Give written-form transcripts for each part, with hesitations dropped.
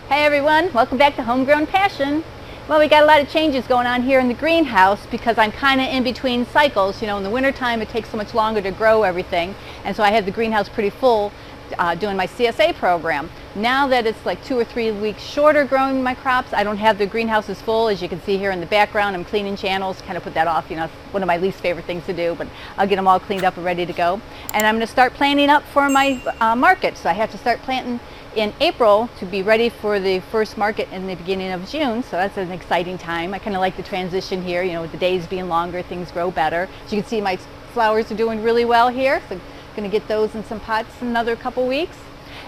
Hey everyone, welcome back to Homegrown Passion. Well, we got a lot of changes going on here in the greenhouse because I'm kind of in between cycles. You know, in the wintertime it takes so much longer to grow everything, and so I had the greenhouse pretty full doing my CSA program. Now that it's like 2 or 3 weeks shorter growing my crops, I don't have the greenhouses full. As you can see here in the background, I'm cleaning channels, kind of put that off. You know, it's one of my least favorite things to do, but I'll get them all cleaned up and ready to go. And I'm going to start planting up for my market. So I have to start planting in April to be ready for the first market in the beginning of June. So that's an exciting time. I kind of like the transition here, you know, with the days being longer, things grow better. As you can see, my flowers are doing really well here. So I'm going to get those in some pots in another couple weeks.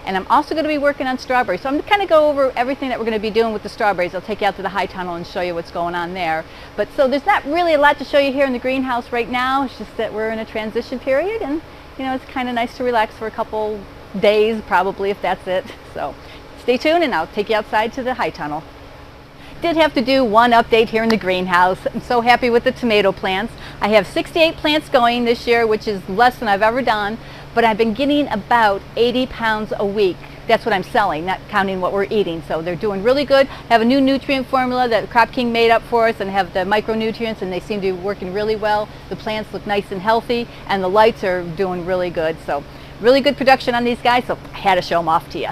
And I'm also going to be working on strawberries. So I'm going to kind of go over everything that we're going to be doing with the strawberries. I'll take you out to the high tunnel and show you what's going on there. But so there's not really a lot to show you here in the greenhouse right now. It's just that we're in a transition period, and you know, it's kind of nice to relax for a couple days, probably, if that's it. So stay tuned and I'll take you outside to the high tunnel. Did have to do one update here in the greenhouse. I'm so happy with the tomato plants. I have 68 plants going this year, which is less than I've ever done, but I've been getting about 80 pounds a week. That's what I'm selling, not counting what we're eating. So they're doing really good. I have a new nutrient formula that Crop King made up for us, and have the micronutrients, and they seem to be working really well. The plants look nice and healthy, and the lights are doing really good. So really good production on these guys, so I had to show them off to you.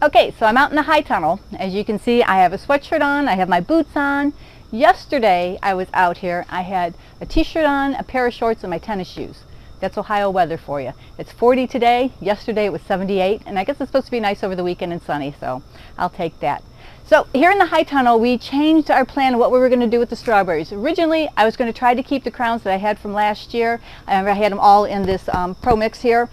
Okay, so I'm out in the high tunnel. As you can see, I have a sweatshirt on, I have my boots on. Yesterday I was out here, I had a t-shirt on, a pair of shorts, and my tennis shoes. That's Ohio weather for you. It's 40 today, yesterday it was 78, and I guess it's supposed to be nice over the weekend and sunny, so I'll take that. So here in the high tunnel, we changed our plan of what we were going to do with the strawberries. Originally, I was going to try to keep the crowns that I had from last year. I had them all in this Pro Mix here.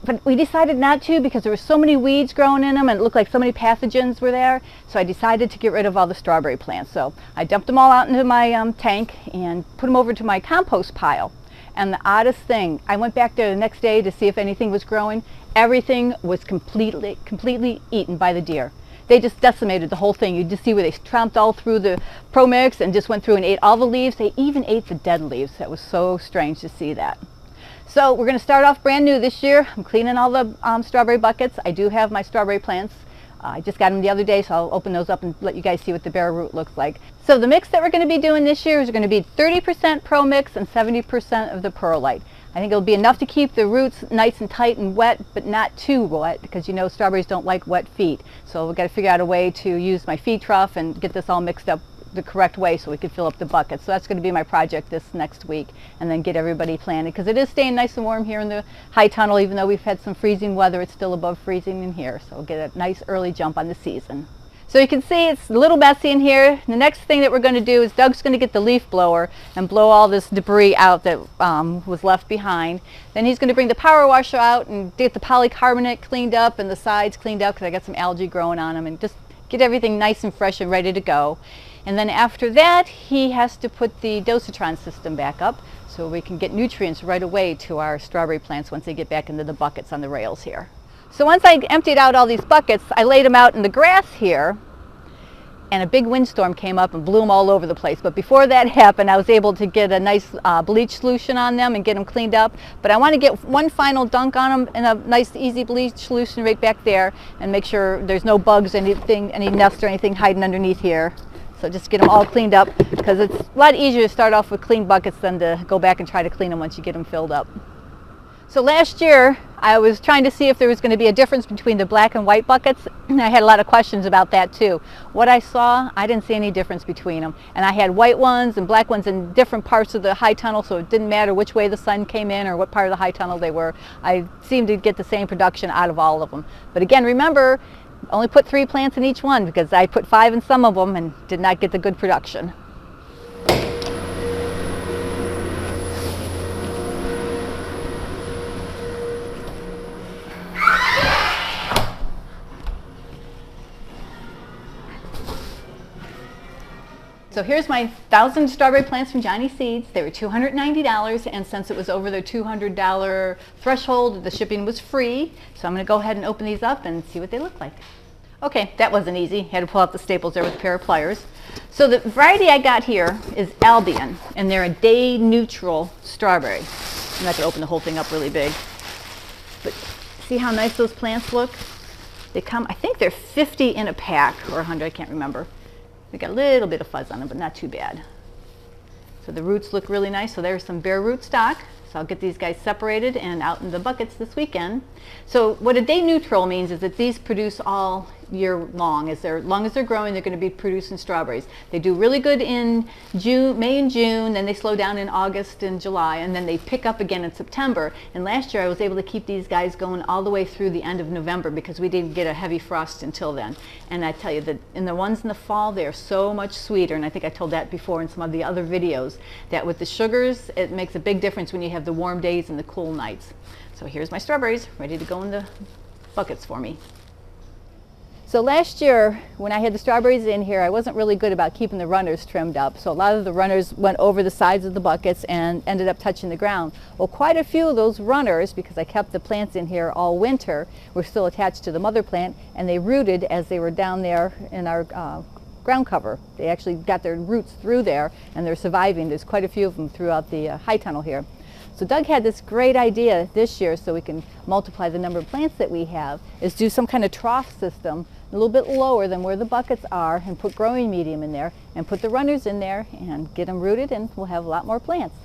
But we decided not to because there were so many weeds growing in them and it looked like so many pathogens were there. So I decided to get rid of all the strawberry plants. So I dumped them all out into my tank and put them over to my compost pile. And the oddest thing, I went back there the next day to see if anything was growing. Everything was completely eaten by the deer. They just decimated the whole thing. You just see where they tromped all through the Pro Mix and just went through and ate all the leaves. They even ate the dead leaves. That was so strange to see that. So we're going to start off brand new this year. I'm cleaning all the strawberry buckets. I do have my strawberry plants. I just got them the other day, so I'll open those up and let you guys see what the bare root looks like. So the mix that we're going to be doing this year is going to be 30% Pro Mix and 70% of the perlite. I think it'll be enough to keep the roots nice and tight and wet, but not too wet, because you know strawberries don't like wet feet. So we've got to figure out a way to use my feed trough and get this all mixed up the correct way so we can fill up the bucket. So that's going to be my project this next week, and then get everybody planted, because it is staying nice and warm here in the high tunnel. Even though we've had some freezing weather, it's still above freezing in here, so we'll get a nice early jump on the season. So you can see it's a little messy in here. The next thing that we're going to do is Doug's going to get the leaf blower and blow all this debris out that was left behind. Then he's going to bring the power washer out and get the polycarbonate cleaned up and the sides cleaned up, because I got some algae growing on them, and just get everything nice and fresh and ready to go. And then after that, he has to put the dosatron system back up so we can get nutrients right away to our strawberry plants once they get back into the buckets on the rails here. So once I emptied out all these buckets, I laid them out in the grass here, and a big windstorm came up and blew them all over the place. But before that happened, I was able to get a nice bleach solution on them and get them cleaned up. But I want to get one final dunk on them in a nice easy bleach solution right back there, and make sure there's no bugs, anything, any nests or anything hiding underneath here. So just get them all cleaned up, because it's a lot easier to start off with clean buckets than to go back and try to clean them once you get them filled up. So last year I was trying to see if there was going to be a difference between the black and white buckets, and I had a lot of questions about that too. What I saw, I didn't see any difference between them, and I had white ones and black ones in different parts of the high tunnel, so it didn't matter which way the sun came in or what part of the high tunnel they were. I seemed to get the same production out of all of them. But again, remember, only put 3 plants in each one, because I put 5 in some of them and did not get the good production. So here's my 1,000 strawberry plants from Johnny Seeds. They were $290, and since it was over their $200 threshold, the shipping was free. So I'm going to go ahead and open these up and see what they look like. Okay, that wasn't easy. Had to pull out the staples there with a pair of pliers. So the variety I got here is Albion, and they're a day neutral strawberry. I'm not going to open the whole thing up really big, but see how nice those plants look? They come, I think they're 50 in a pack, or 100, I can't remember. They got a little bit of fuzz on them, but not too bad. So the roots look really nice. So there's some bare root stock. So I'll get these guys separated and out in the buckets this weekend. So what a day neutral means is that these produce all year long. As long as they're growing, they're going to be producing strawberries. They do really good in June, May and June, then they slow down in August and July, and then they pick up again in September. And last year I was able to keep these guys going all the way through the end of November because we didn't get a heavy frost until then. And I tell you that in the ones in the fall, they are so much sweeter, and I think I told that before in some of the other videos, that with the sugars, it makes a big difference when you have the warm days and the cool nights. So here's my strawberries ready to go in the buckets for me. So last year, when I had the strawberries in here, I wasn't really good about keeping the runners trimmed up. So a lot of the runners went over the sides of the buckets and ended up touching the ground. Well, quite a few of those runners, because I kept the plants in here all winter, were still attached to the mother plant, and they rooted as they were down there in our ground cover. They actually got their roots through there, and they're surviving. There's quite a few of them throughout the high tunnel here. So Doug had this great idea this year, so we can multiply the number of plants that we have, is do some kind of trough system a little bit lower than where the buckets are, and put growing medium in there and put the runners in there and get them rooted, and we'll have a lot more plants.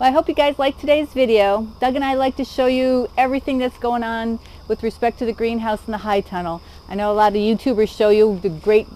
Well, I hope you guys liked today's video. Doug and I like to show you everything that's going on with respect to the greenhouse and the high tunnel. I know a lot of YouTubers show you the great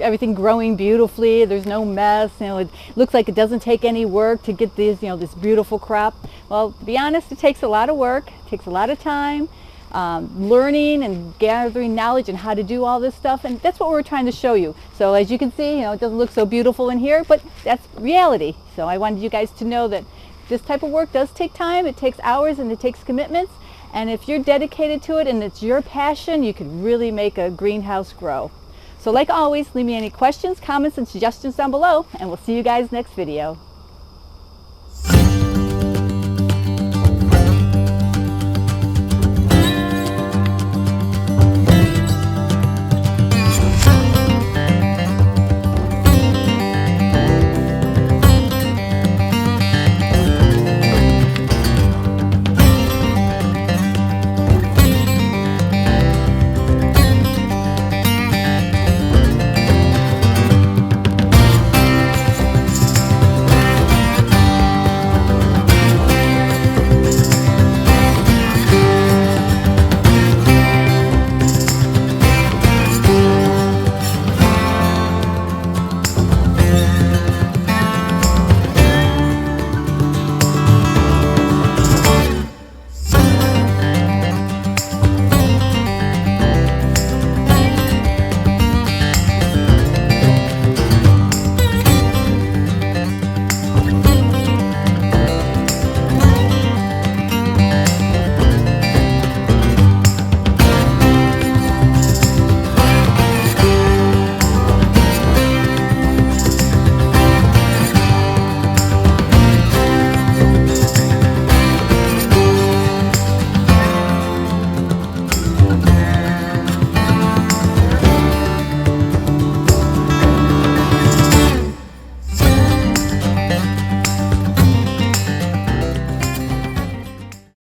everything growing beautifully, there's no mess, you know, it looks like it doesn't take any work to get these, you know, this beautiful crop. Well, to be honest, it takes a lot of work, it takes a lot of time, learning and gathering knowledge and how to do all this stuff, and that's what we're trying to show you. So as you can see, you know, it doesn't look so beautiful in here, but that's reality. So I wanted you guys to know that this type of work does take time, it takes hours, and it takes commitments, and if you're dedicated to it and it's your passion, you can really make a greenhouse grow. So like always, leave me any questions, comments, and suggestions down below, and we'll see you guys next video.